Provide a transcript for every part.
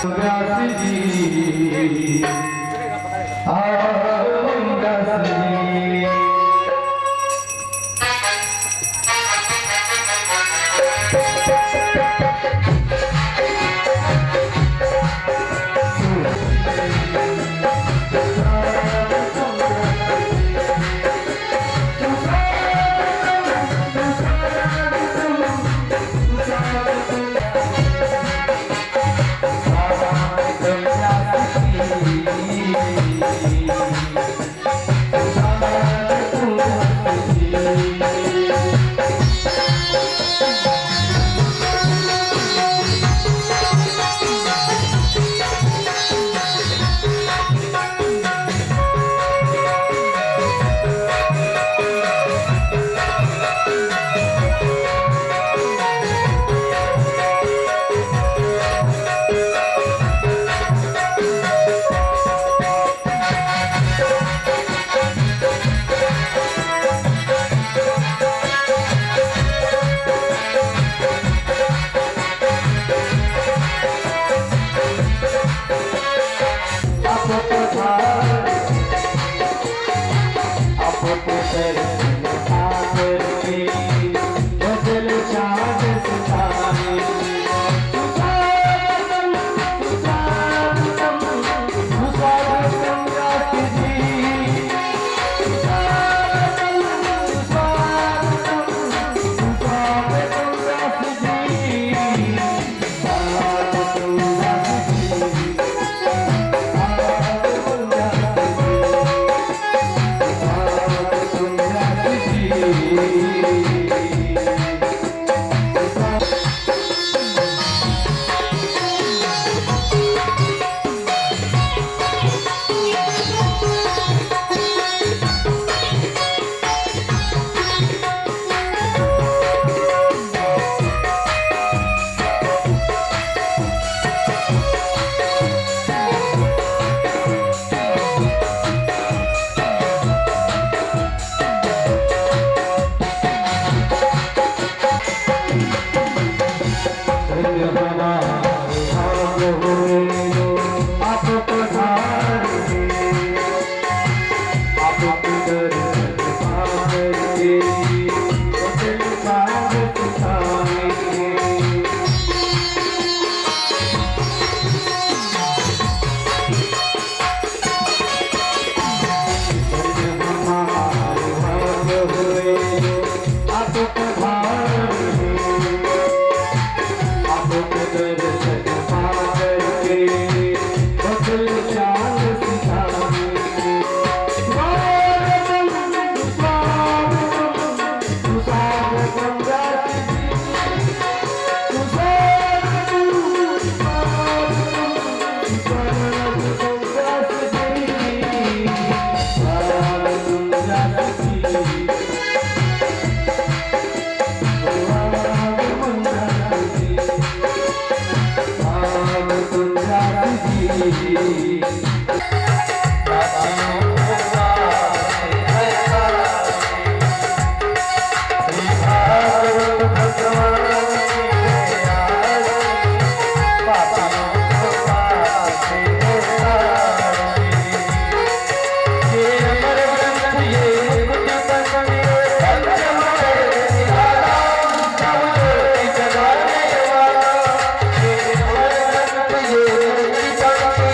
व्यास जी व्यास जी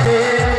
Yeah.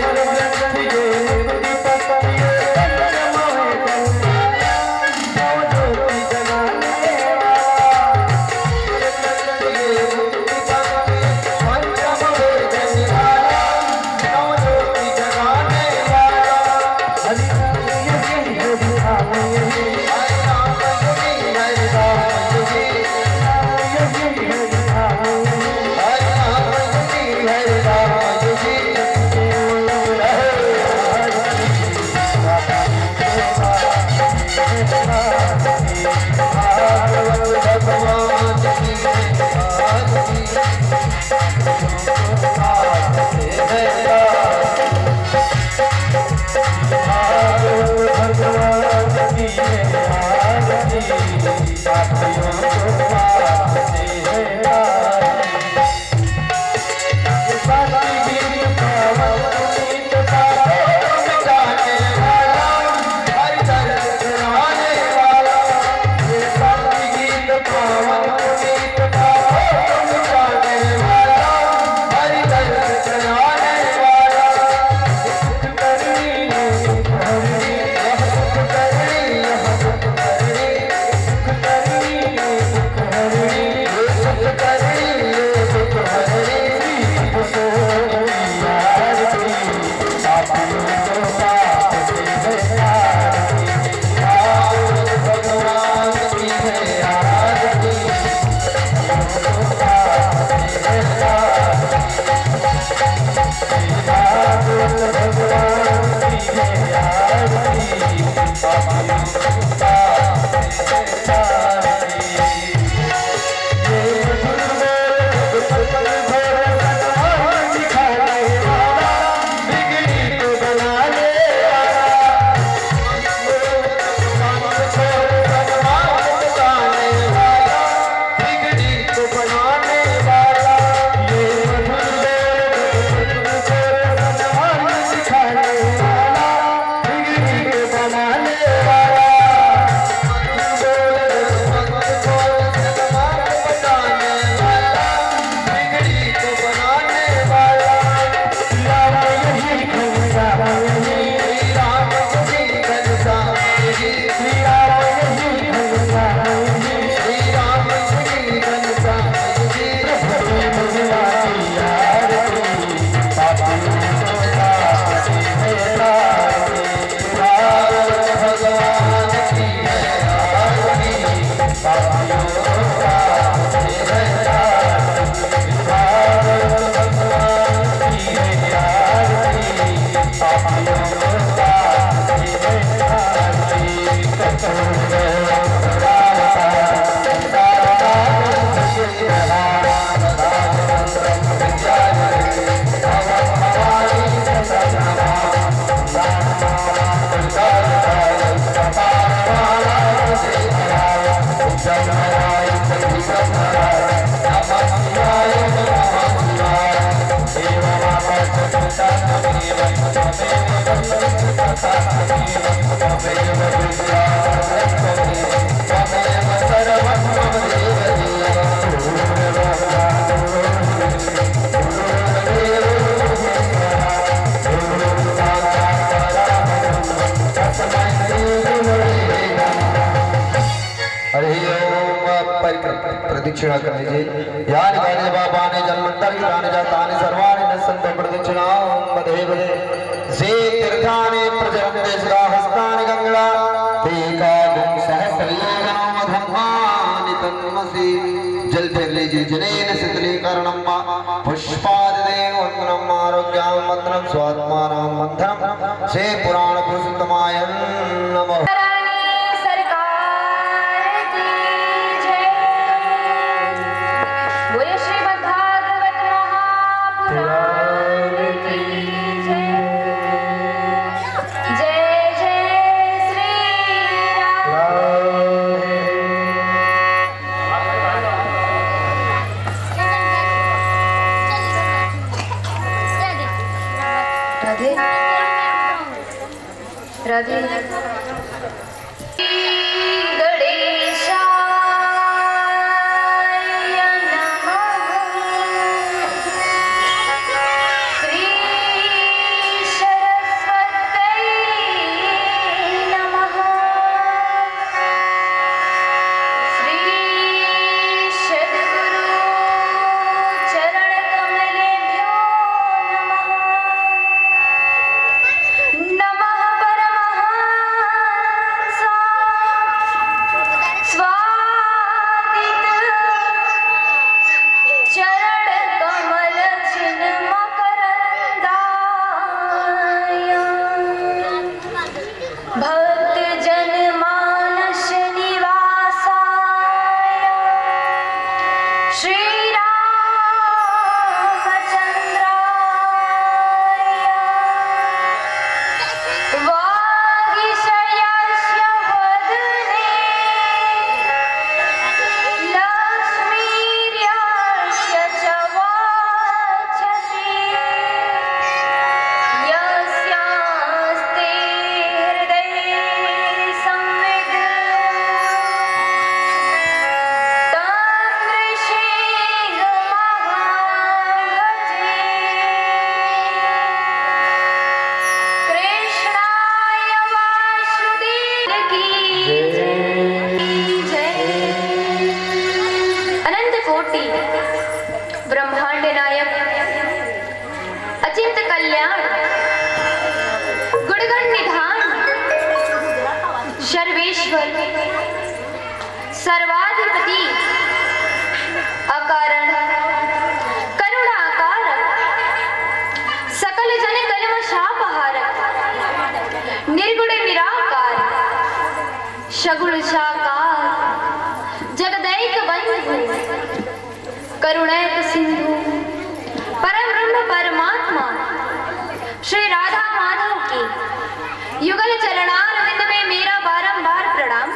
प्रदक्षिणा कर लीजिए। यानि कानि बाबानि जन्मन्तरि तानि जातानि सर्वाणि न सन्तो प्रदक्षिणां वदे वदे जे तीर्थानि प्रचरन्ते सदा हस्तानि गंगा ते कागुं सहस्रयोजनं धम्मानि तन्मसि। जल फेर लीजिए। जनेन शीतलीकरणं पुष्पादिदेव वन्दनम् आरोग्यं वन्दनं स्वात्मानं वन्दनं से पुराण पुरुषोत्तमाय नमः। राधे ब्रह्मांड नायक अचिंत कल्याण गुणगण निधान सर्वेश्वर सर्वाधिपति अकारण करुणाकार सकल जन कलमशापहार निर्गुण निराकार सगुण साकार जगदैक बंधु करुणैक सिंधु परम ब्रह्म परमात्मा श्री राधा माधव की युगल चरणारविंद में मेरा बारंबार प्रणाम।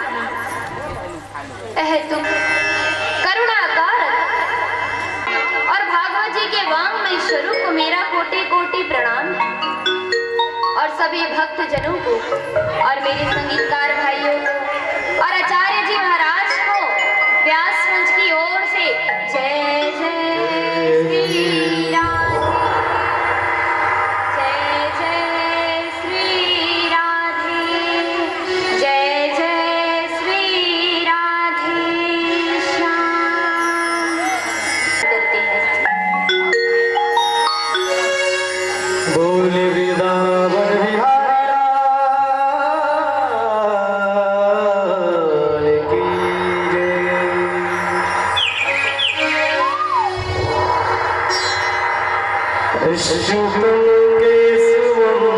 अहेतुक करुणाकार और भागवत जी के वांग्मय स्वरूप को मेरा कोटि कोटि प्रणाम और सभी भक्त जनों को और मेरे संगीतकार भाइयों को और आचार्य जी महाराज को व्यास मंच की ओर से जय जय श्री राधे, जय जय श्री राधे, जय जय श्री राधे श्याम करते हैं। बोल वृंदावन बिहारी लाल की जय। शुभम केशवम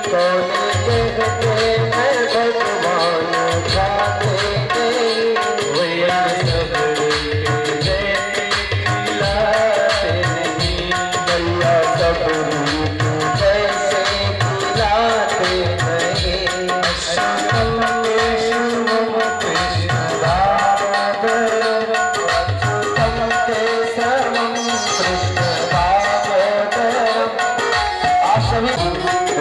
कौन कहते हैं भगवान खाते नहीं, भैया सब खिलाते नहीं, भैया सब जैसे खिलाते नहीं। अच्युतम केशवम कृष्ण दामोदरम, अच्युतम केशवम कृष्ण दामोदरम। आप सभी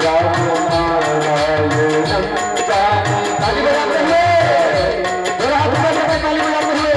राम नारायणम जानकी। ताली बजाते हुए, मेरा हाथ ऊपर करके ताली बजाते हुए।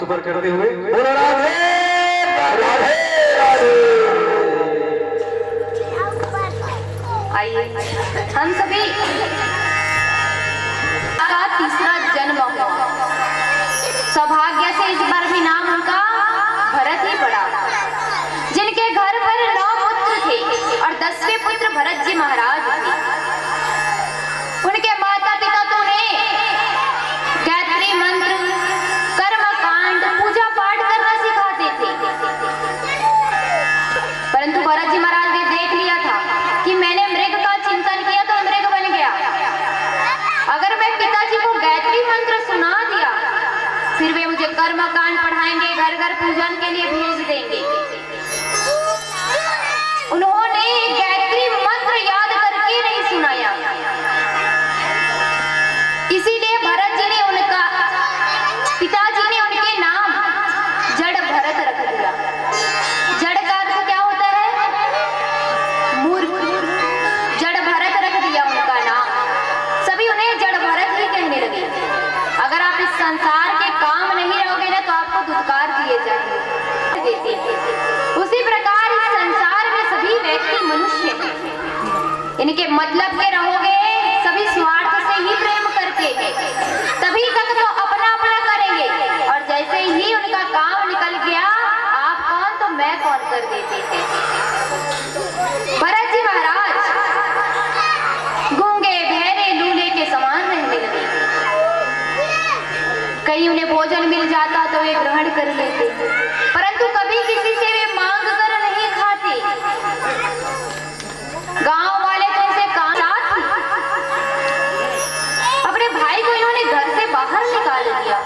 ऊपर करते हुए आइए हम सभी का तीसरा जन्म हुआ। सौभाग्य से इस बार भी नाम उनका भरत ही पड़ा, जिनके घर पर 9 पुत्र थे और 10वें पुत्र भरत जी महाराज थे। उनके माता पिता तो उन्हें गायत्री मंत्र, कर्मकांड, पूजा पाठ करना सिखाते थे, परंतु भरत जी महाराज ने देख लिया था कि मैंने मृग का चिंतन किया तो मृग बन गया। अगर मैं पिताजी को गायत्री मंत्र सुना दिया फिर वे मुझे कर्मकांड पढ़ाएंगे, घर घर पूजन के लिए भेज देंगे। उन्होंने गायत्री मंत्र याद करके नहीं सुनाया, इसीलिए भरत जी ने उनका पिताजी ने उनके नाम जड़ भरत रख दिया। जड़ का अर्थ क्या होता है? मूर्ख। जड़ भरत रख दिया उनका नाम, सभी उन्हें जड़ भरत ही कहने लगे। अगर आप इस संसार के काम नहीं रहोगे ना तो आपको धुतकार दिए जाएंगे। उसी प्रकार इस संसार में सभी व्यक्ति मनुष्य हैं, इनके मतलब के रहोगे, सभी स्वार्थ से ही प्रेम करते हैं, तभी तक तो अपना अपना करेंगे, और जैसे ही उनका काम निकल गया आप कौन तो मैं कौन कर देते थे। भरत जी महाराज गूंगे बहरे लूले के समान रहने लगे। कहीं उन्हें भोजन मिल जाता तो वे ग्रहण कर लेते, परंतु कभी किसी से वे मांग कर नहीं खाते। गांव वाले तो उनसे कांटात थी। अपने भाई को इन्होंने घर से बाहर निकाल दिया।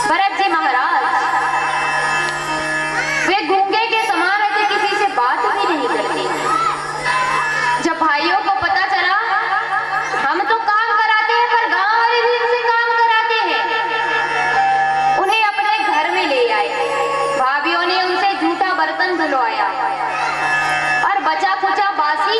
भरत जी महाराज वे गूंगे के समान रहते, किसी से बात भी नहीं करते। जब भाइयों को पता चला हम तो काम कराते हैं पर गांव वाले भी इनसे काम कराते हैं, उन्हें अपने घर में ले आए। भाभीियों ने उनसे जूठा बर्तन धुलवाया और बचा खुचा बासी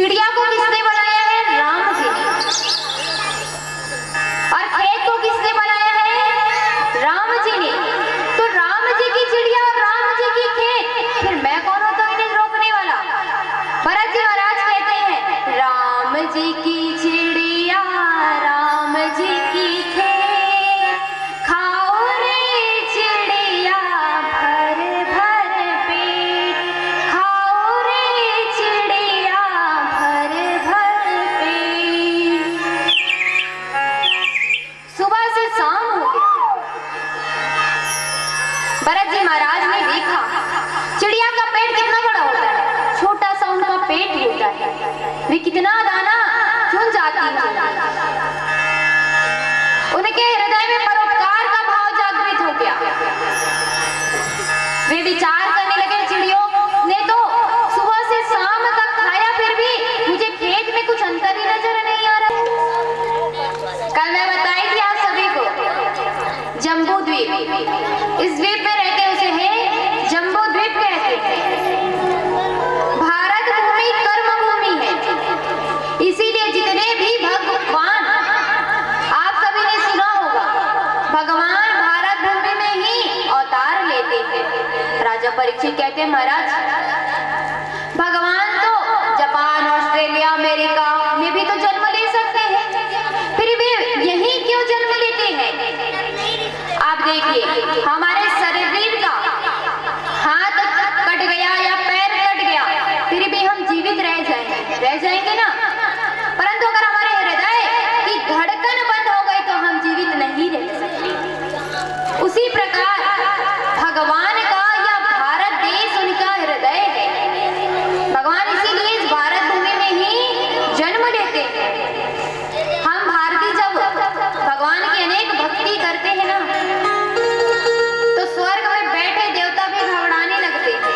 चिड़िया को किसने बनाया है? राम जी ने। और खेत को किसने बनाया है? राम जी ने। तो राम जी की चिड़िया और राम जी की खेत, फिर मैं कौन होता हूं इन्हें रोकने वाला? भरत जी महाराज कहते हैं राम जी की चिड़िया राम जी की खेत, खाओ रे चिड़िया भर भर पेट, खाओ रे चिड़िया भर भर पेट। सुबह से शाम हो गई। भरत जी महाराज ने देखा चिड़िया का पेट कितना बड़ा होता है, छोटा सा उनका पेट होता है, वे कितना दाना चुन जाती हैं। उनके हृदय में परोपकार का भाव जागृत हो गया। वे विचार करने लगे चिड़ियों ने तो सुबह से शाम तक खाया, फिर भी मुझे खेत में कुछ अंतर ही नजर नहीं आ रहा। कल मैं बताई थी आप सभी को जम्बू द्वीप, इस द्वीप में रहते उसे है जम्बू द्वीप कहते हैं। भारत भूमि कर्म भूमि है, इसीलिए जितने भी भगवान, आप सभी ने सुना होगा, भगवान भारत भूमि में ही अवतार लेते हैं। राजा परीक्षित कहते हैं महाराज भगवान तो जापान, ऑस्ट्रेलिया, अमेरिका में भी तो जन्म ले सकते हैं, फिर भी यही क्यों जन्म लेते हैं? आप देखिए हमारे शरीर का हाथ कट गया या पैर कट गया, फिर भी हम जीवित रह जाएंगे ना, परंतु अगर हमारे हृदय की धड़कन बंद हो गई तो हम जीवित नहीं रह सकते। उसी प्रकार भगवान का या भारत देश उनका हृदय है। भगवान इसीलिए इस भारत भूमि में ही जन्म लेते हैं। हम भारतीय जब भगवान की अनेक भक्ति करते हैं ना, तो स्वर्ग में बैठे देवता भी घबराने लगते हैं।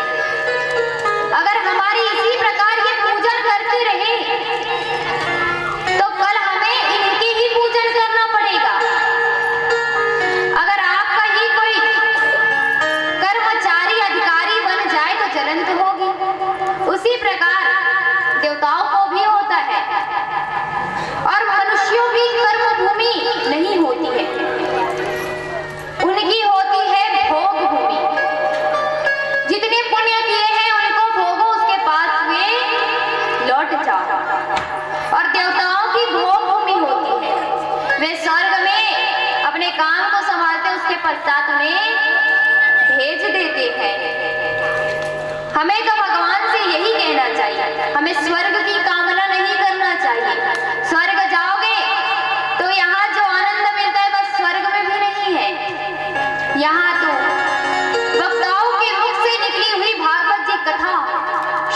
अगर हमारी इसी प्रकार ये पूजन करते रहे तो कल हमें इनकी ही पूजन करना पड़ेगा। अगर आपका ही कोई कर्मचारी अधिकारी बन जाए तो जलन तो होगी, उसी प्रकार देवताओं को भी होता है। और मनुष्यों की कर्म भूमि नहीं होती है, उनकी होती है भोग भूमि। जितने पुण्य किए हैं उनको भोगो, उसके पास वे लौट जाओ। और देवताओं की भोग भूमि होती है, वे स्वर्ग में अपने काम को संभालते, उसके पश्चात उन्हें भेज देते हैं। हमें तो भगवान से यही कहना चाहिए, हमें स्वर्ग की कामना नहीं करना चाहिए। स्वर्ग जाओगे तो यहाँ जो आनंद मिलता है बस स्वर्ग में भी नहीं है। यहाँ तो वक्ताओं के मुख से निकली हुई भागवत जी कथा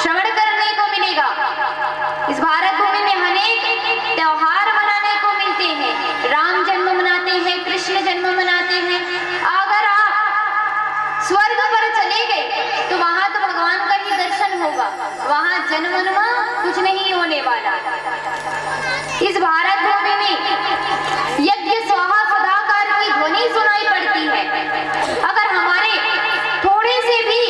श्रवण करने को मिलेगा। इस भारत भूमि में अनेक त्योहार मनाने को मिलते हैं, राम जन्म मनाते हैं, कृष्ण जन्म मनाते हैं। अगर आप स्वर्ग पर चले गए तो वहां तो भगवान का ही दर्शन होगा, वहां जन्म कुछ नहीं होने वाला। इस भारत भूमि में यज्ञ स्वाहा सदाकार की ध्वनि सुनाई पड़ती है। अगर हमारे थोड़े से भी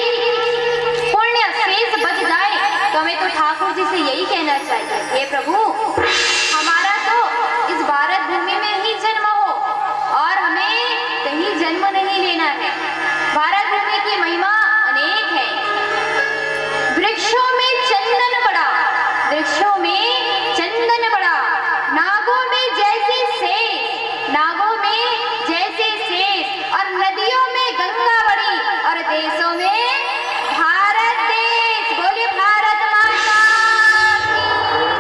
पुण्य शेष बच जाए तो हमें तो ठाकुर जी से यही कहना चाहिए, हे प्रभु हमारा तो इस भारत भूमि में ही जन्म हो और हमें कहीं जन्म नहीं लेना है। भारत भूमि की महिमा अनेक है। वृक्षों में चंदन बड़ा, वृक्षों में चंदन बड़ा, नागों में जैसे शेष, नागों में जैसे शेष, और नदियों में गंगा बड़ी, और देशों में भारत देश। बोलिए भारत माता की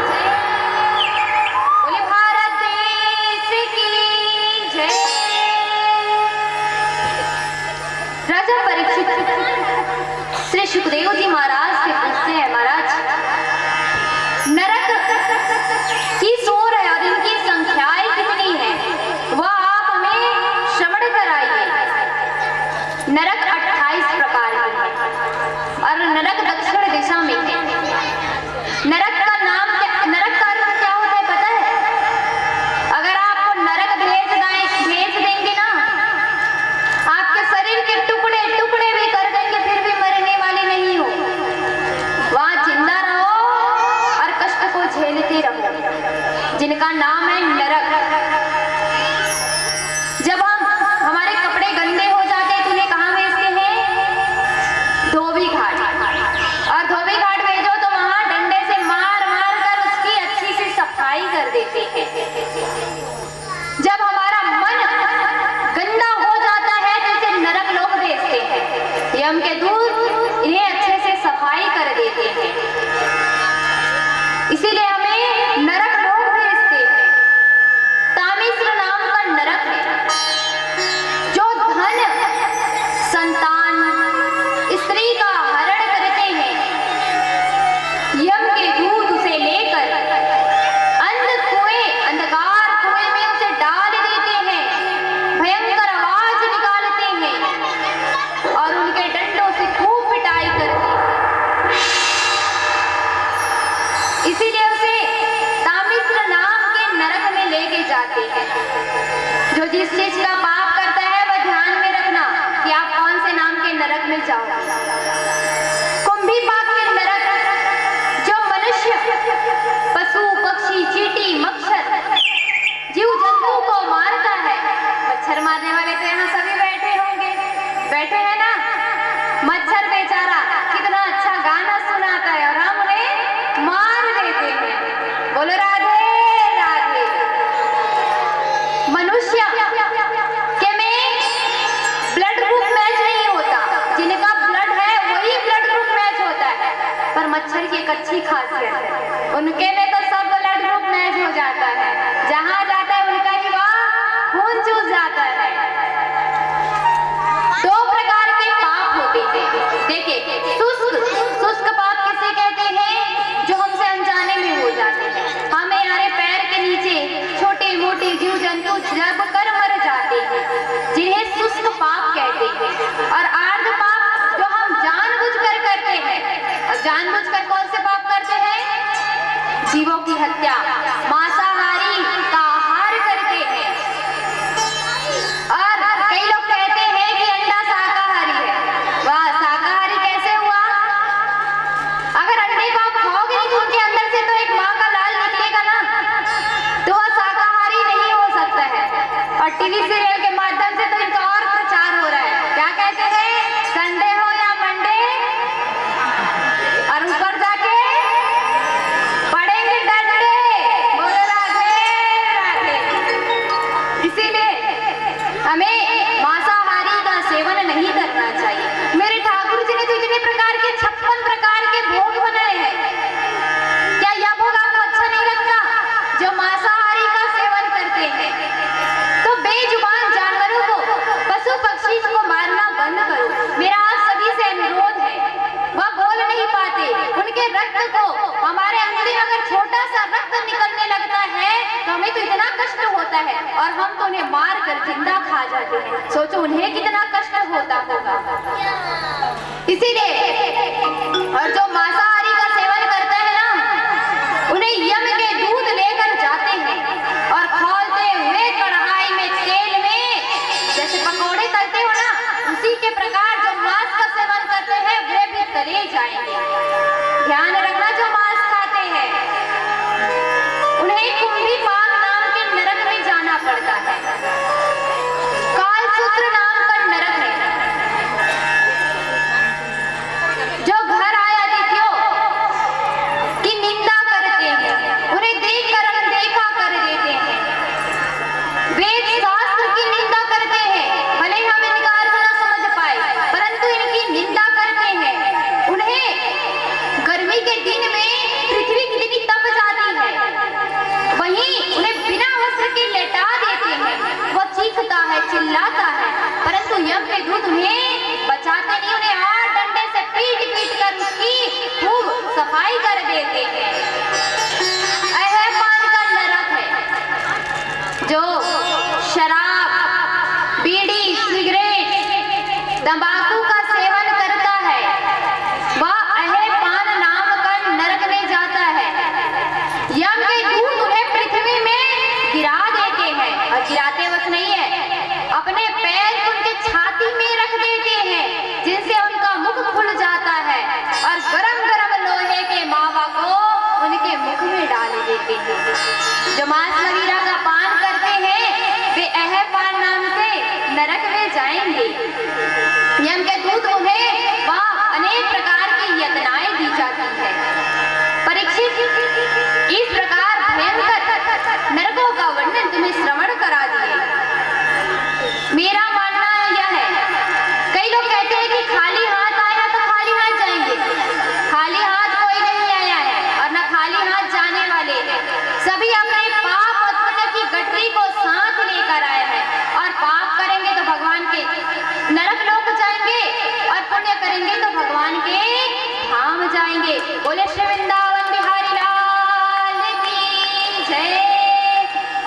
जय। इसीलिए उसे तामिश्र नाम के नरक में लेके जाते हैं। जो जिस चीज का पाप करता है वह ध्यान में रखना कि आप कौन से नाम के नरक में जाओ। कुंभी पाक के नरक जो मनुष्य, पशु, पक्षी, चींटी, मच्छर, जीव जंतु को मारता है। मच्छर मारने वाले तो यहाँ सभी बैठे होंगे, बैठे हैं ना। मच्छर बेचारा कितना अच्छा गाना सुनाता है और हम उन्हें मार देते हैं। बोलो राधे राधे। मनुष्य के में ब्लड ग्रुप मैच नहीं होता, जिनका ब्लड है वही ब्लड ग्रुप मैच होता है। पर मच्छर की एक अच्छी खासियत है, उनके में तो सब ब्लड ग्रुप मैच हो जाता है। जहां जाता है उनका ही वहां खून चूस जाता है। दो प्रकार के पाप होते हैं। देखिए, शुष्क पाप किसे कहते हैं? जो हमसे अनजाने में हो जाते हैं। हमें हमारे पैर के नीचे छोटे मोटे जीव जंतु जब कर मर जाते हैं, जिन्हें शुष्क पाप कहते हैं। और आर्ध पाप जो हम जानबूझकर करते हैं। और जानबूझकर कौन से पाप करते हैं? जीवों की हत्या, मांसाहारी का आहार करते हैं। और कई लोग कहते हैं कि अंडा शाकाहारी है। वाह, शाकाहारी कैसे हुआ? अगर अंडे को आप खाओगे नहीं तो उनके अंदर से तो एक माँ का लाल निकलेगा ना, तो वह शाकाहारी नहीं हो सकता है। और टीवी सीरियल के माध्यम से तो इनका और प्रचार हो रहा है। क्या कहते हैं? संडे हो या मंडे, और ऊपर जाके पड़ेंगे डंडे। बोलो राधे राधे। इसीलिए हमें मांसाहारी का सेवन नहीं करना चाहिए। मेरे ठाकुर जी ने तो इतने प्रकार के 56 प्रकार के भोग बनाए हैं। क्या यह भोग आपको अच्छा नहीं लगता? जो मांसाहारी का सेवन करते हैं, तो बेजुबान जानवरों को, पशु पक्षी को मारना बंद करो। मेरा आप सभी से अनुरोध है। वह बोल नहीं पाते, उनके रक्त को, हमारे अंदर अगर छोटा सा रक्त निकलने लगता है तो हमें तो इतना कष्ट होता है, और हम तो उन्हें मार कर जिंदा खा जाते हैं। सोचो उन्हें कितना कष्ट होता होगा। इसीलिए और जो मांसाहारी का सेवन करता है ना, उन्हें यम के दूध लेकर जाते हैं और खौलते हुए कढ़ाई में तेल में जैसे पकौड़े तलते हो ना, उसी के प्रकार जो मांस का सेवन करते हैं वे भी तले जाएंगे। ध्यान रखना, जो मांस खाते हैं उन्हें कुंभी पाक नाम के नरक में जाना पड़ता है। कालसूत्र नाम का नरक है। जो घर आए अतिथियों की निंदा करते हैं, उन्हें देखकर अनदेखा कर देते हैं। वेद शास्त्र की निंदा करते हैं, भले हम इनका अर्थ न समझ पाए, परंतु इनकी निंदा करते हैं। उन्हें गर्मी के दिन में पृथ्वी कितनी तप जाती है, वहीं उन्हें बिना वस्त्र के लेटा देते हैं। वो चीखता है, चिल्लाता है, परंतु यम के दूत उन्हें बचाते नहीं। उन्हें हाथ डंडे से पीट पीट कर उसकी खूब सफाई कर देते हैं। अहपान का नरक है। जो शराब, बीड़ी, सिगरेट, तंबाकू का सेवन करता है, वह अहपान नाम का नरक में जाता है। यम के दूत उन्हें पृथ्वी में गिरा देते हैं, और गिराते बस नहीं है, अपने पैर उनके छाती में रख देते हैं, जिनसे उनका मुख खुल जाता है, और गरम गरम लोहे के मावा को उनके मुख में डाल देते हैं। जो मांस वगैरह का पान करते हैं वे अहपान नाम से नरक में जाएंगे। यम के दूत उन्हें वहां अनेक प्रकार की यातनाएं दी जाती है। परीक्षित इस प्रकार भयंकर नरकों का वर्णन तुम्हें श्रवण करा दिए। मेरा मानना यह है, कई लोग कहते हैं कि खाली हाथ आए हैं तो खाली हाथ जाएंगे। खाली हाथ कोई नहीं आया है और न खाली हाथ जाने वाले हैं। सभी अपने पाप और पुण्य की गठरी को साथ लेकर आए हैं, और पाप करेंगे तो भगवान के नरक लोक जाएंगे, और पुण्य करेंगे तो भगवान के धाम जाएंगे। बोले श्री वृंदावन बिहारी लाल की जय।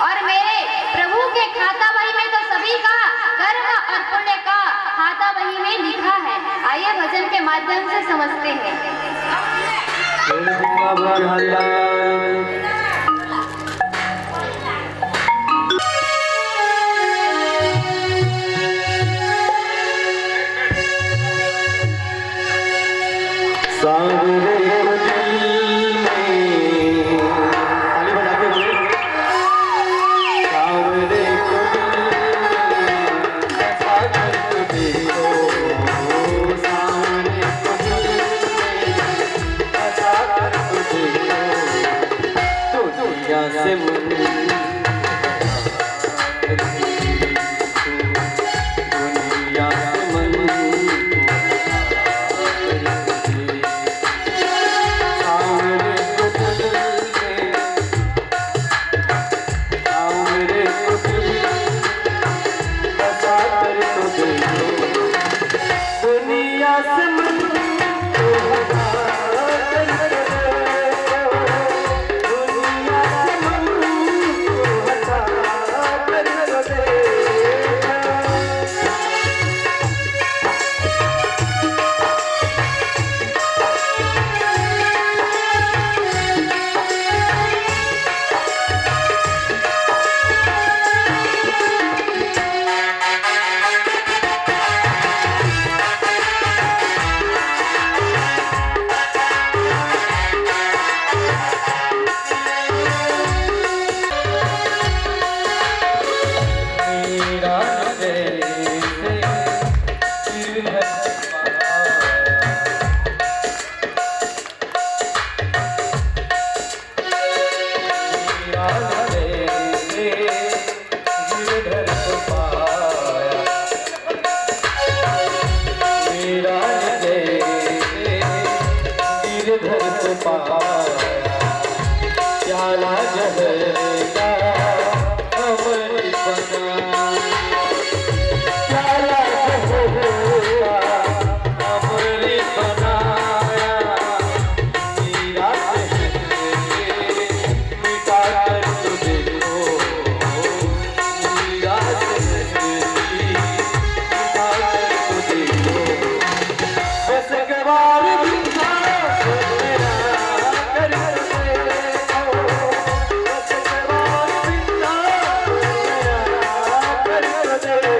और मेरे प्रभु के खाता बही में तो सभी का कर्म और पुण्य का खाता बही में लिखा है। आइए भजन के माध्यम से समझते हैं। हरि से मन दुनिया से मन सावरे को दिल में सावरे को दिल बचा कर तो देखो दुनिया से मन को हटा कर देखो दुनिया से मन को हटा कर देखो मेरा जैसे सिर है मेरा जैसे गिरधर को पाया मेरा जैसे गिरधर को पाया प्याला जहर का अमर बना प्याला जहर का अमर बनाया मीरा जहर मिटा कर तो देखो मीरा जहर मिटा कर तो देखो बस गवार बिना मेरा कर देखो बस गवार बिना मेरा कर देखो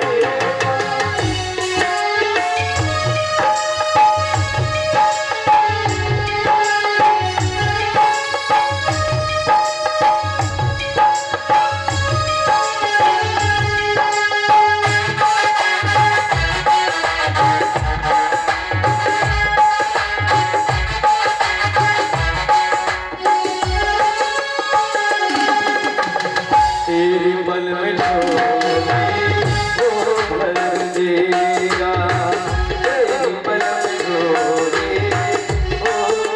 तेरी पल में झोली वो भर देगा तेरी पल में झोली वो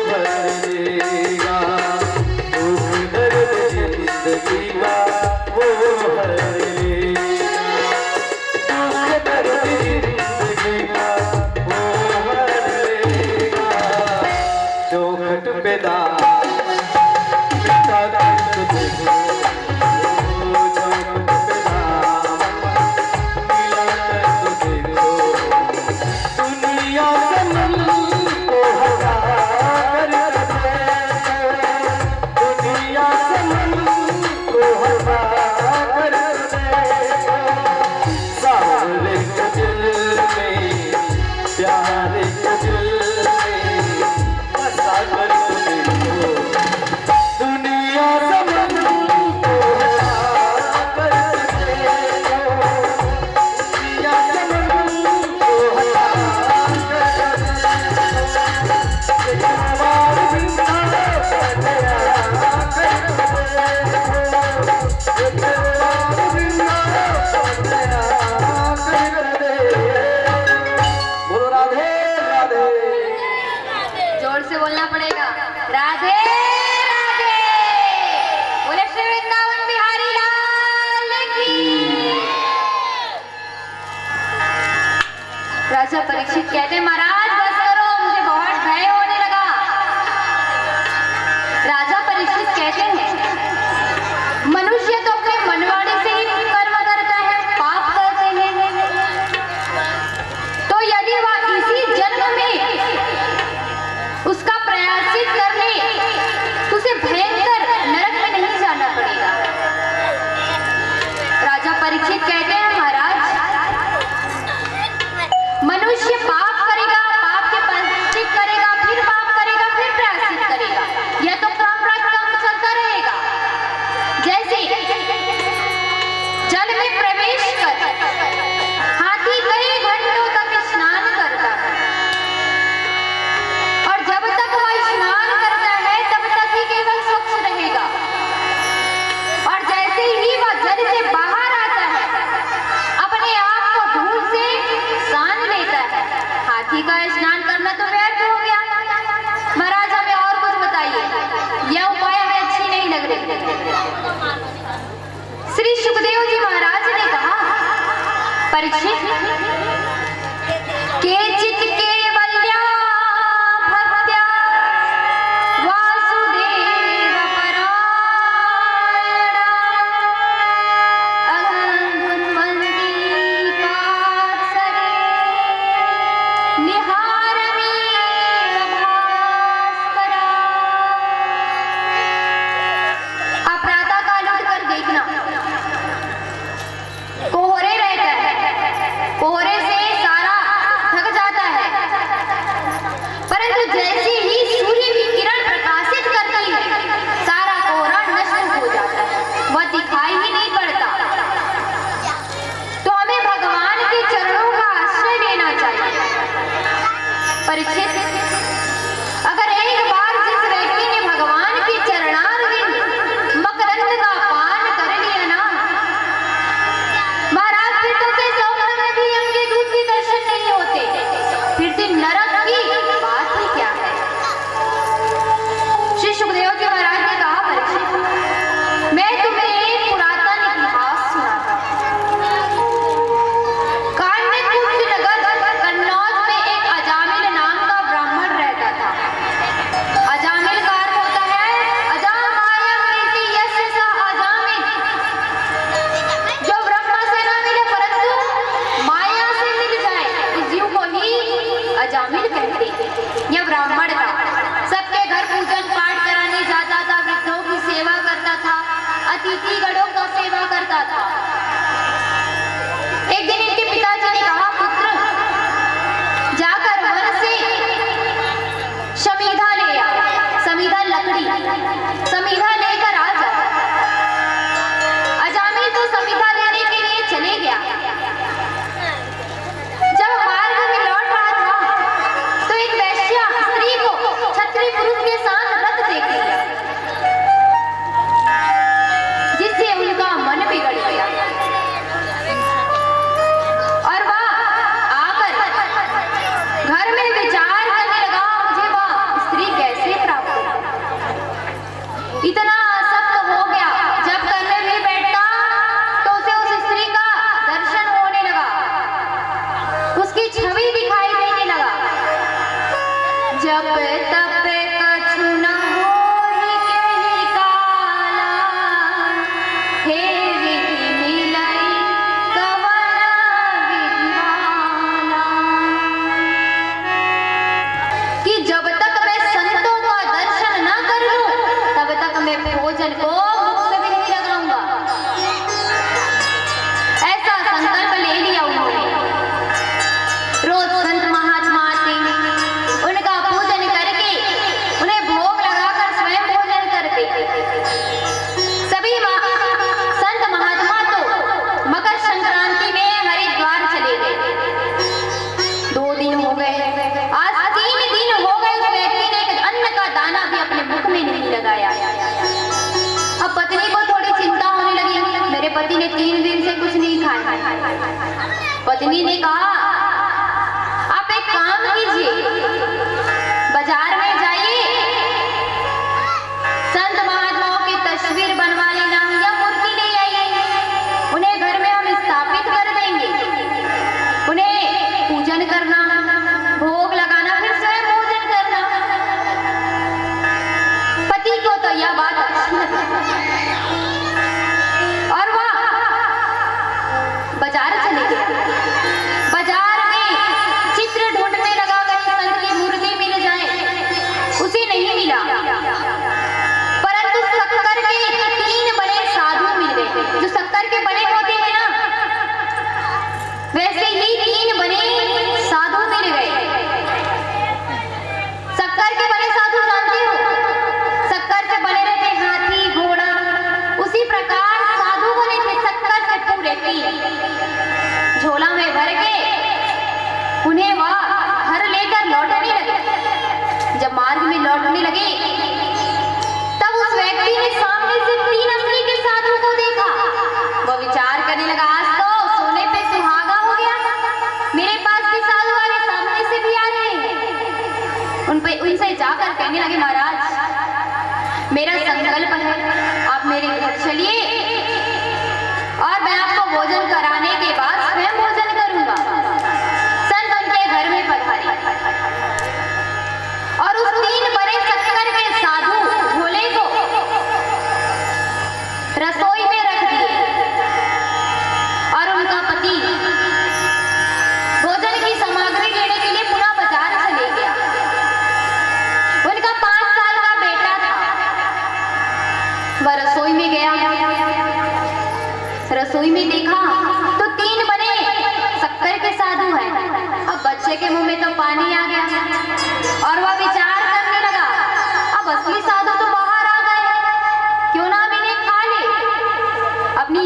भर देगा दुख दर्द जिंदगी का वो भर लेगा दुख दर्द जिंदगी का वो भर लेगा चौखट पे दाग मिटा कर तो देखो दुनिया से मन को हटा कर देखो दुनिया से मन को हटा कर देखो सावरे के दिल में प्यारे के दिल में बसा कर तो देखो दुनिया से मन को हटा कर देखो दुनिया से मन को हटा बोलो राधे राधे जोर से बोलना पड़ेगा राधे राधे बोले श्री वृंदावन बिहारी लाल की राजा परीक्षित कहते हैं महाराज बस करो मुझे बहुत भय होने लगा राजा परीक्षित कहते हैं मनुष्य तो अपने मनवाड़े से ही कर्म करता है पाप करते हैं तो यदि वह इसी जन्म में उसका प्रयासित कर ले तो उसे भयंकर नरक में नहीं जाना पड़ेगा राजा परीक्षित कहते हैं महाराज मनुष्य पाप करेगा परीक्षित के चित केवल्या भक्त्या वासुदेव परायणा अहंगुन्वन्ति पात्सरे निहारमेव भास्करा। आप प्रातः काल उठकर देखना, कोहरे रहता है, कोहरे से सारा ढक जाता है, परंतु जैसे ही सूर्य की किरण प्रकाशित करती है सारा कोहरा नष्ट हो जाता है, वह दिखाई ही नहीं पड़ता। तो हमें भगवान के चरणों का आश्रय लेना चाहिए। परीक्षित, अगर एक बार जिस व्यक्ति ने भगवान के चरणारविंद मकरंद का पान कर लिया ना महाराज, फिर तो उसे स्वप्न में भी उनके दूध के दर्शन नहीं होते, फिर तो नरक की बात ही क्या है। श्री सुखदेव जी महाराज ने कहा, परीक्षित मैं तुम्हें एक पुरातन इतिहास सुनाता हूं। कान्यकुब्ज नगर कन्नौज में एक अजामिल नाम का ब्राह्मण रहता था। अजामिल का अर्थ होता है अजामायम इति यस्य सः अजामिल, जो ब्रह्मा से न मिले परंतु माया से मिल जाए, इस जीव को ही अजामिल कहते हैं। यह ब्राह्मण था, सबके घर पूजन पाठ कराने जाता था, वृद्धों की सेवा करता था, अतिथिगणों का सेवा करता था। एक दिन इनके पिताजी ने कहा, पुत्र जाकर वन से शमीधा ले आ, समीधा लकड़ी, समीधा लेकर आ जा। अजामिल तो समीधा लेने के लिए चले गया। जब मार्ग में लौट रहा था तो एक वैश्या स्त्री को क्षत्रिय पुरुष के साथ रथ देख लिया, जिससे उनका मन बिगड़ गया और वह आकर घर में विचार करने लगा, मुझे वह स्त्री कैसे प्राप्त हो। इतना आसक्त हो गया, जब करने भी बैठता तो उसे उस स्त्री का दर्शन होने लगा, उसकी छवि दिखाई देने लगा। जब तब कछु न होहि केहि काला, हे विधि मिलई कवन विधिवाला। कि जब तक मैं संतों का दर्शन न कर लूं तब तक मैं भोजन को मुख से भी नहीं लगाऊंगा। ऐसा संकल्प ले लिया उन्होंने। रोज संत महात्मा आते, उनका पूजन करके उन्हें भोग लगाकर स्वयं भोजन करते। सभी संत महात्मा तो मकर संक्रांति में हरिद्वार चले गए। 2 दिन हो गए, आज 3 दिन हो गए, उस व्यक्ति ने एक अन्न का दाना भी अपने मुख में नहीं लगाया। अब पत्नी को थोड़ी चिंता होने लगी, मेरे पति ने 3 दिन से कुछ नहीं खाया। पत्नी ने कहा, आप एक काम कीजिए, बाजार में जाइए, संत महात्माओं की तस्वीर बनवा लेना या मूर्ति ले आइए, उन्हें घर में हम स्थापित कर देंगे, उन्हें पूजन करना, भोग लगाना, फिर स्वयं भोजन करना। पति को तो यह बात अच्छी लगी और वह बाजार चले गया। बाजार में चित्र ढूंढने लगा, कहीं संत की मूर्ति मिल जाए, उसे नहीं मिला, परंतु शक्कर के 3 बड़े साधु मिल गए। जो शक्कर के बड़े होते हैं ना, वैसे ही 3 बड़े साधु मिल गए। शक्कर के बड़े साधु जानते हो, शक्कर से बने रहते हाथी घोड़ा, उसी प्रकार साधु बने थे शक्कर से पूरे 3। झोला में भर के उन्हें वह घर लेकर लौटने लगे। जब मार्ग में लौटने लगे तब उस व्यक्ति ने सामने से 3 असली के साधु को देखा। वह विचार करने लगा, आज तो सोने पे सुहागा हो गया, मेरे पास भी साधु वाले सामने से भी आ रहे हैं। उनसे जाकर कहने लगे, महाराज मेरा संकल्प है, आप मेरे घर चलिए और मैं आपको भोजन कराने के बाद स्वयं भोजन वह रसोई में गया, रसोई में देखा तो 3 बने शक्कर के साधु हैं। अब बच्चे के मुंह में तो पानी आ गया और वह विचार करने लगा, अब असली साधु तो बाहर आ गए, क्यों ना हम इन्हें खा ले। अपनी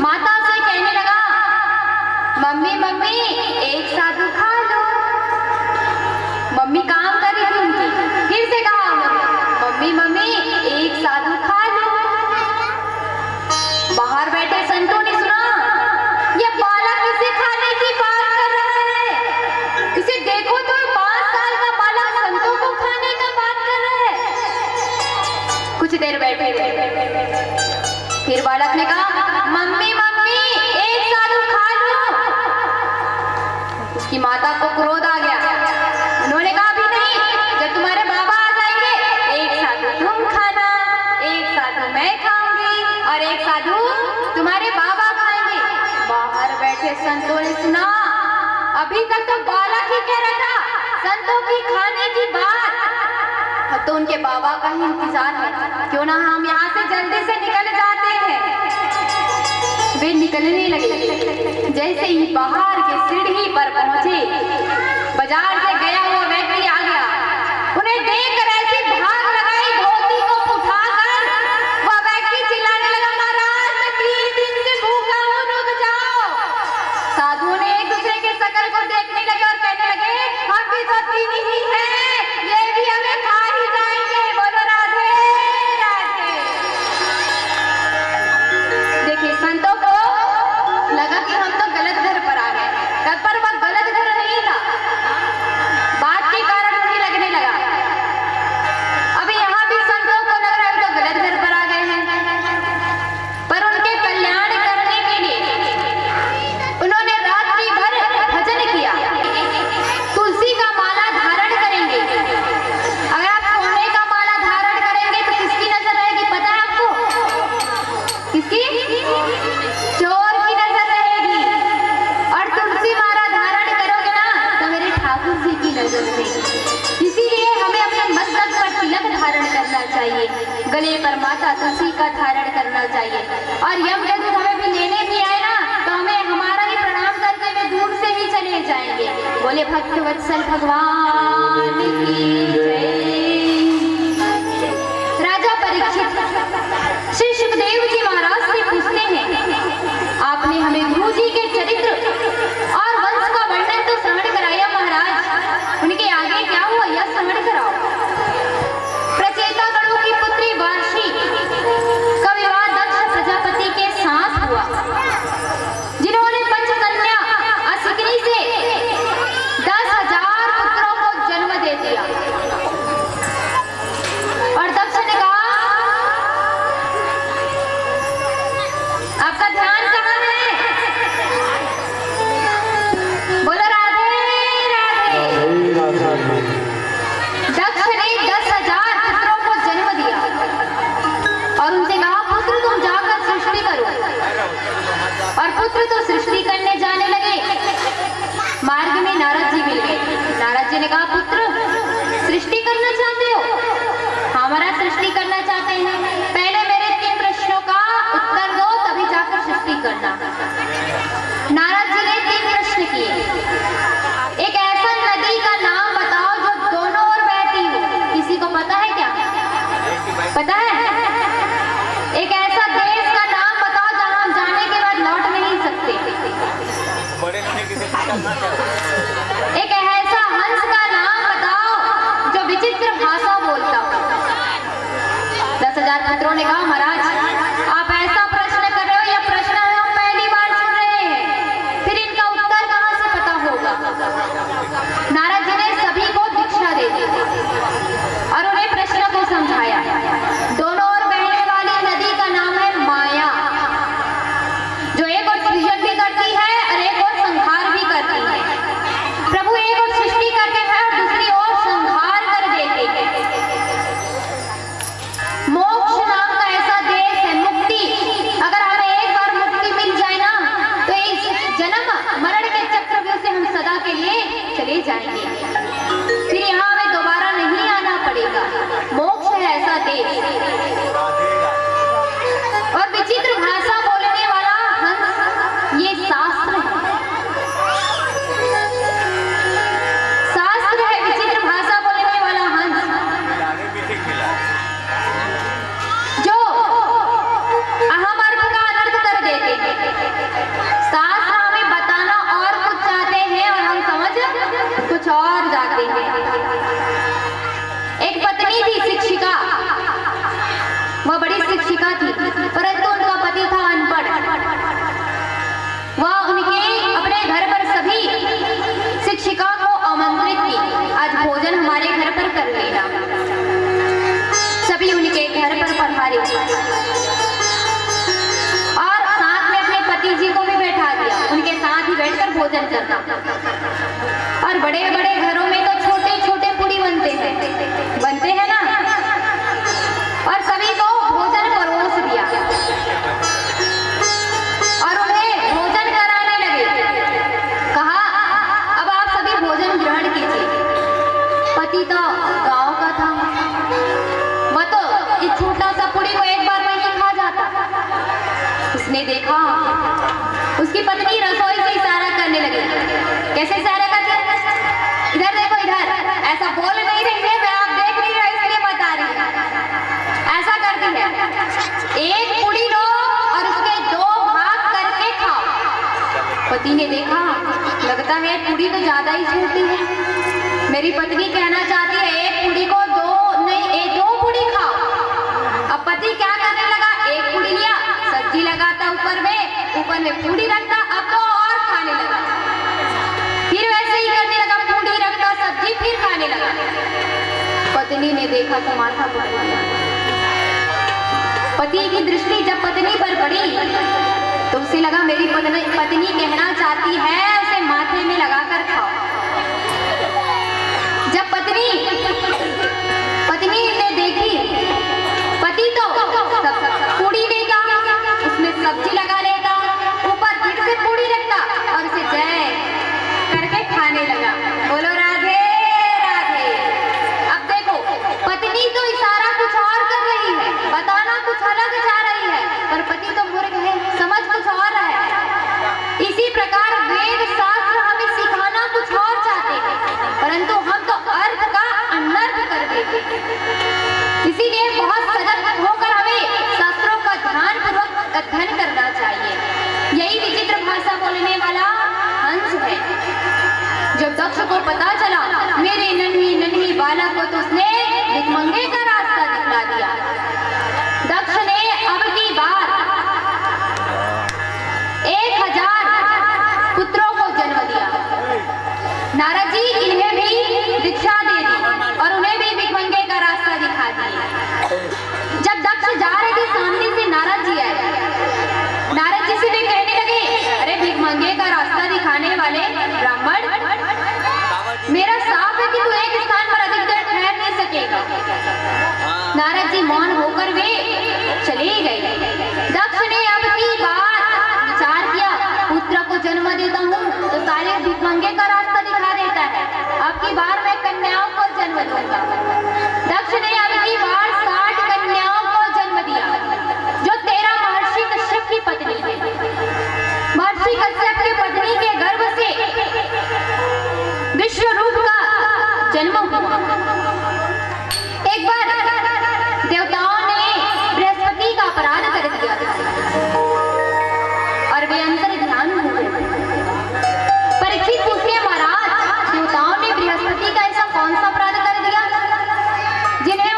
माता से कहने लगा, मम्मी मम्मी एक साधु खा लो। मम्मी काम कर रही थी उनकी, फिर से कहा मम्मी मम्मी एक साधु खा लो। बाहर बैठे संतों ने सुना, ये बालक इसे खाने की बात कर रहा है, इसे देखो तो 5 साल का बालक संतों को खाने का बात कर रहा है। कुछ देर बैठे फिर बालक ने कहा, मम्मी मम्मी एक साधु खा लो। उसकी माता को क्रोध आ गया, उन्होंने कहा अभी नहीं, जब तुम्हारे बाबा आ जाएंगे एक साधु तुम खाना, एक साधु मैं खाऊंगी और एक साधु तुम्हारे बाबा खाएंगे। बाहर बैठे संतों ने सुना, अभी तक तो बालक ही कह रहा था संतों की खाने की बात, अब तो उनके बाबा का ही इंतजार है, क्यों ना हम यहाँ से जल्दी से निकल जाते हैं। वे निकलने लगे, जैसे ही बाहर के सीढ़ी पर पहुंचे, बाजार से गया हुआ व्यक्ति आ गया, उन्हें देखकर ऐसी भाग लगाई धोती को उठाकर, वह व्यक्ति चिल्लाने लगा, महाराज मैं 3 दिन से भूखा हूँ, रुक जाओ। साधुओं ने एक दूसरे के शकल को देखने लगे और कहने लगे, हम भी तो 3 ही हैं, ये भी हमें खा ही जाएंगे। बोलो राधे राधे। देखिए संतों को लगा कि हम तो गलत घर पर आ गए, पर वह गलत घर नहीं था, बात के कारण उन्हें लगने लगा। अभी यहाँ भी संतों को लग रहा है तो गलत घर पर आ गए हैं, पर उनके कल्याण करने के लिए उन्होंने रात्रि भर भजन किया। तुलसी का माला धारण करेंगे, अगर आप सोने का माला धारण करेंगे तो किसकी नजर रहेगी पता है आपको? किसकी? चोर की नजर रहेगी। और तुलसी माला धारण करोगे ना तो मेरे ठाकुर जी की नजर से। इसीलिए हमें अपने मस्तक पर तिलक धारण करना चाहिए, गले पर माता तुलसी का धारण करना चाहिए। और यम यदि हमें भी लेने भी आए ना तो हमें हमारा ही प्रणाम करके वे दूर से ही चले जाएंगे। बोले भक्त वत्सल भगवान की जय। राजा परीक्षित श्री सुखदेव जी महाराज से पूछते हैं, आपने हमें गुरु जी के चरित्र और वंश का वर्णन तो श्रवण कराया महाराज, उनके आगे क्या हुआ यह श्रवण कराओ। प्रचेता गणों की पुत्री वार्षी का विवाह दक्ष प्रजापति के साथ हुआ, जिन्होंने पंचकन्या असिकनी से 10,000 पुत्रों को जन्म दे दिया। और दक्ष ने कहा, आपका ध्यान कहाँ है? बोलो राधे राधे। दक्ष ने 10,000 पुत्रों को जन्म दिया और उनसे कहा, पुत्र तुम जाकर सृष्टि करो। और पुत्र तो सृष्टि करने जाने लगे, मार्ग में नारद जी मिल गए। नारद जी ने कहा, पुत्र सृष्टि करना चाहते हो? हमारा सृष्टि करना चाहते हैं, पहले मेरे 3 प्रश्नों का उत्तर दो तभी जाकर सृष्टि करना। नारद जी ने 3 प्रश्न किए। एक ऐसा नदी का नाम बताओ जो दोनों ओर बहती हो, किसी को पता है क्या? पता है? एक ऐसा देश का नाम बताओ जहां हम जाने के बाद लौट नहीं सकते। एक ऐसा हंस का नाम बताओ जो विचित्र भाषा बोलता हो। 10,000 पुत्रों ने कहा, महाराज आप ऐसा प्रश्न कर रहे हो, यह प्रश्न हम पहली बार सुन रहे हैं, फिर इनका उत्तर कहां से पता होगा? नारद जी ने सभी को दीक्षा दे दी और उन्हें प्रश्न को समझाया। दोनों ओर बहने वाली नदी का नाम है माया, जो एक और सृजन भी करती है और एक और संहार भी करती है। प्रभु एक और सृष्टि करते हैं और दूसरी ओर संहार कर देते हैं। मोक्ष नाम का ऐसा देश है, मुक्ति, अगर हमें एक बार मुक्ति मिल जाए ना तो इस जन्म मरण के चक्रव्यूह से हम सदा के लिए चले जाएंगे, फिर यहाँ हमें दोबारा नहीं आना पड़ेगा। मोक्ष है ऐसा देश। शिक्षिका थी, परंतु उनका पति था अनपढ़। वह उनके अपने घर पर सभी शिक्षिका को आमंत्रित की, आज भोजन हमारे घर पर कर लेना। सभी उनके घर पर पधारे और साथ में अपने पति जी को भी बैठा दिया, उनके साथ ही बैठकर भोजन करना। और बड़े बड़े घरों में तो छोटे छोटे पूड़ी बनते हैं ना, और सभी को भोजन परोस दिया और उन्हें भोजन कराने लगे। कहा अब आप सभी भोजन ग्रहण कीजिए। पति तो गांव का था, वह तो इस छोटा सा पूड़ी को एक बार में ही खा जाता। उसने देखा उसकी पत्नी रसोई से इशारा करने लगी। कैसे इशारा करती है? इधर देखो, इधर। ऐसा बोल नहीं रही है, मैं आप देख नहीं रहे इसलिए बता रही हूँ। ऐसा करती है, एक पूड़ी लो और उसके 2 भाग करके खाओ। पति ने देखा लगता है पूड़ी तो ज्यादा ही छोटी है, मेरी पत्नी कहना चाहती है एक पूड़ी को 2 पूड़ी खाओ। अब पति क्या करने लगा, एक पूड़ी लिया, सब्जी लगाता ऊपर में पूड़ी रखता, अब तो और खाने लगा। फिर वैसे ही करने लगा, पूड़ी रखता, सब्जी, फिर खाने लगा। पत्नी ने देखा तो माथा पड़ गया। पति की दृष्टि जब पत्नी पर पड़ी तो उसे लगा मेरी पत्नी कहना चाहती है उसे माथे में लगाकर खाओ। जब पत्नी ने देखी पति तो पूड़ी लेता, उसमें सब्जी लगा लेता, ऊपर फिर से पूड़ी रखता और उसे जय करके खाने लगा। बोलो राधे राधे। अब देखो पत्नी तो इशारा कुछ और कर रही है, बताना कुछ अलग चाह रही है, पर पति तो मूर्ख है, समझ कुछ और रहा है। इसी प्रकार वेद शास्त्र हमें सिखाना कुछ और चाहते हैं, परंतु हम तो अर्थ का अनर्थ कर देते। इसीलिए बहुत सजग होकर हमें शास्त्रों का ध्यान पूर्वक अध्ययन करना चाहिए। यही विचित्र भाषा बोलने वाला हंस है। जब दक्ष को पता चला मेरे नन्ही बालक को, तो उसने भिखमंगे का रास्ता दिखला दिया। दक्ष ने अब की बार 1000 पुत्रों को जन्म दिया। नारद जी इन्हें भी दीक्षा दे दी और उन्हें भी भिखमंगे का रास्ता दिखा दिया। जब दक्ष जा रहे थे सामने से नारद जी आए। नारद जी से भी कहने लगे अरे भिखमंगे का रास्ता दिखाने वाले ब्राह्मण, मेरा साफ है कि तू एक स्थान पर अधिक देर ठहर नहीं सकेगा। नारद जी मौन होकर वे चले गए। दक्ष ने अब की बार विचार किया, पुत्र को जन्म देता हूँ तो सारे भिखमंगे का रास्ता दिखा देता है, अब की बार मैं कन्याओं को जन्म दूंगा। दक्ष ने अब की बार 60 कन्याओं को जन्म दिया, जो 13 महर्षि कश्यप की पत्नी है। महर्षि कश्यप की पत्नी के गर्भ से विश्वरूप का जन्म हुआ। एक बार देवताओं ने बृहस्पति का अपराध कर दिया और वे अंतर ध्यान हो गए। परीक्षित पूछे महाराज, देवताओं ने बृहस्पति का ऐसा कौन सा अपराध कर दिया जिन्हें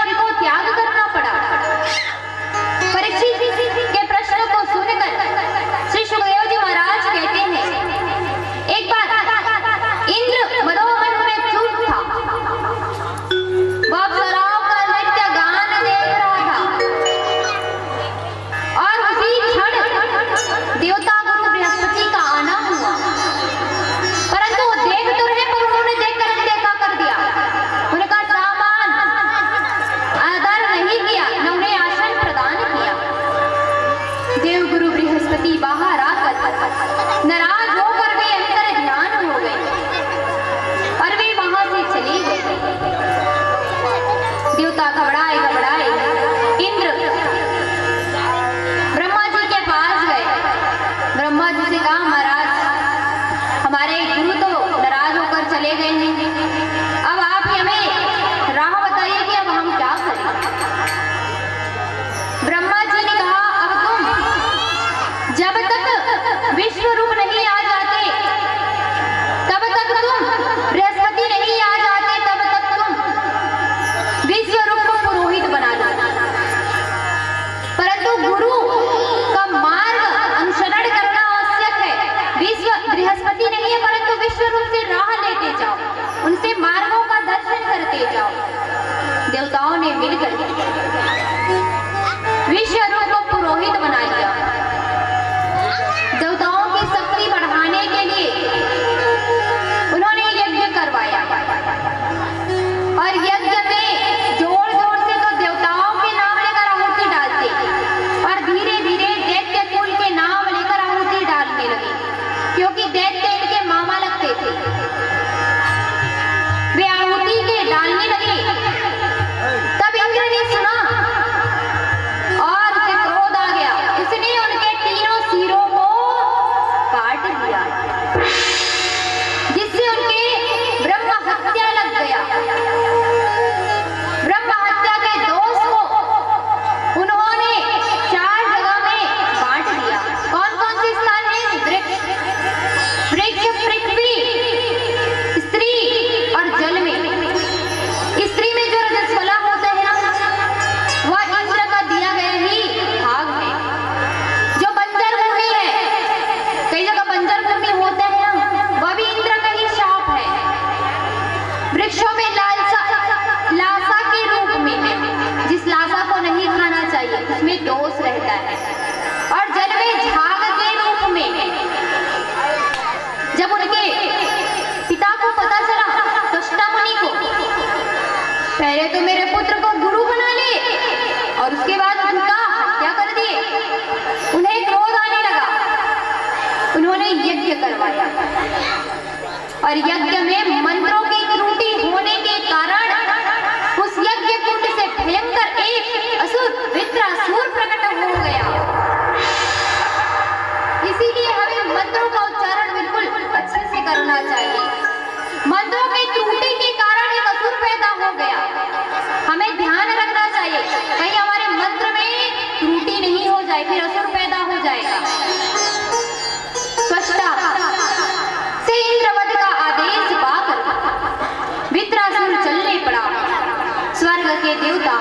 देवता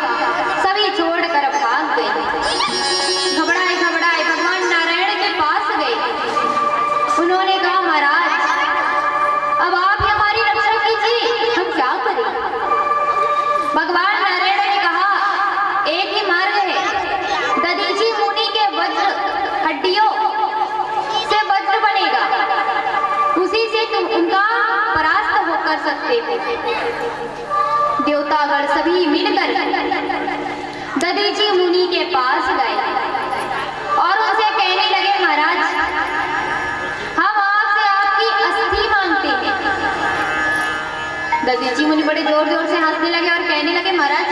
सभी छोड़कर भाग गए। घबराए घबराए भगवान नारायण के पास गए। उन्होंने कहा, महाराज अब आप ही हमारी रक्षा कीजिए, हम क्या करें। भगवान नारायण ने कहा, एक ही मार्ग है, दधीचि मुनि के वज्र हड्डियों से वज्र बनेगा, उसी से तुम उनका परास्त होकर सकते हो। देवतागण सभी मिलकर दधीचि मुनि के पास गए और उनसे कहने लगे, महाराज हम आपसे आपकी अस्थि मांगते हैं। दधीचि मुनि बड़े जोर जोर से हंसने लगे और कहने लगे, महाराज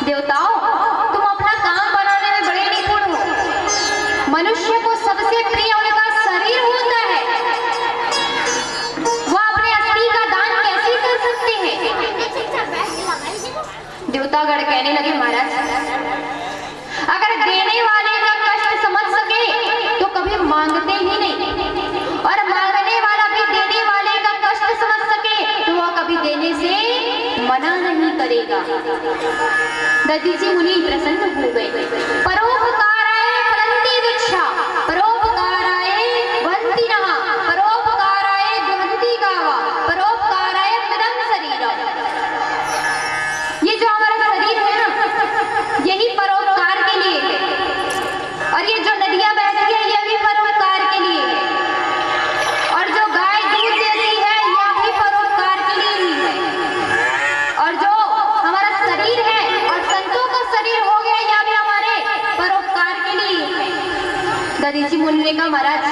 देवताओं तुम अपना काम बनाने में बड़े निपुण हो। मनुष्य को सबसे प्रिय उनका शरीर होता है, वो अपने अस्थि का दान कैसे कर सकते हैं। देवतागण कहने लगे, महाराज अगर देने वाले का कष्ट समझ सके तो कभी मांगते ही नहीं, और मांगने वाला भी देने वाले का कष्ट समझ सके तो वह कभी देने से मना नहीं करेगा। दधीचि मुनि प्रसन्न हो गए। परोपकाराय फलन्ति दीक्षा, परोपकाराय वहन्ति नः, परोपकाराय दुहन्ति गावा, परोपकाराय मृदं शरीरम्। ये जो हमारा शरीर है ना, यही परोपकार के लिए है, और ये जो नदियां बहती है ये भी परोपकार के लिए है, और जो गाय दूध देती है यह भी परोपकार के लिए ही है, और जो हमारा शरीर है और संतों का शरीर हो गया यह भी हमारे परोपकार के लिए है। दधीचि मुनि ने कहा, महाराज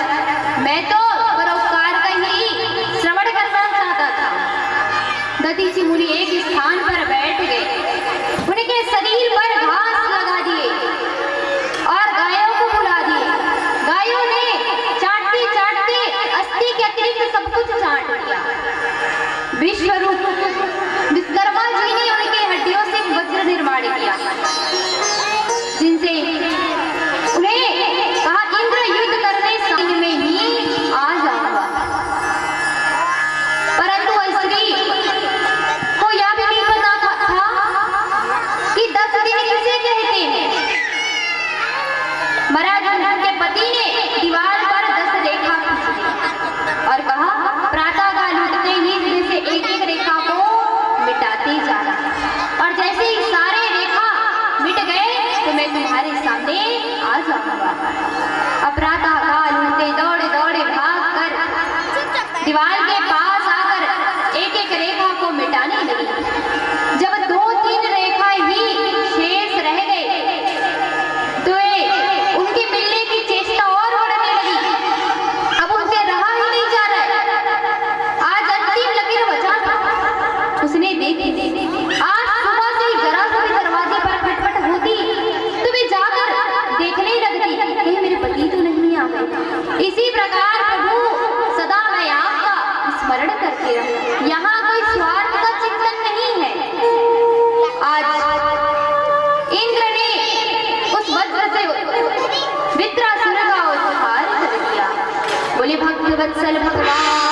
मैं तो परोपकार का ही श्रवण करना चाहता था। दधीचि मुनि एक स्थान पर बैठ गए, उनके शरीर पर घास लगा दिए और गायों को बुला दिए। गायों ने चाटते चाटते अस्थि के अतिरिक्त सब कुछ चाट लिया। विश्वरूप विश्वकर्मा जी ने उनके हड्डियों से वज्र निर्माण किया, जिनसे उन्हें कहा, इंद्र युद्ध करने समय में ही आ जाऊंगा। परंतु स्त्री को यह भी नहीं पता था कि 10 दिन किसे कहते हैं। महाराज उनके पति ने दीवार पर 10 रेखा खींची और कहा, प्रातःकाल उठते ही इनमें से एक एक रेखा को मिटाते जाना, और जैसे ही सारे रेखा मिट गए तो मैं तुम्हारे सामने आ जाऊंगा। अब प्रातःकाल उठते दौड़े दौड़े भाग कर दीवार के पास आकर एक एक रेखा को मिटाने लगी। जब 2-3 रेखा ही शेष रह गए तो उनके मिलने की चेष्टा और बढ़ने लगी। अब उनसे रहा ही नहीं जा रहा। आज अंतिम लकीर बचा था, उसने देखी। आज सुबह से जरा सा भी दरवाजे पर खटपट होती तो वे जाकर देखने लगती, कहीं मेरे पति तो नहीं आ गए। इसी प्रकार प्रभु सदा मैं आपका स्मरण करते रहूं। यहाँ कोई स्वार्थ का चिंतन नहीं है। आज इंद्र ने उस वज्र से वृत्रासुर का उद्धार कर दिया। बोले भक्त वत्सल भगवान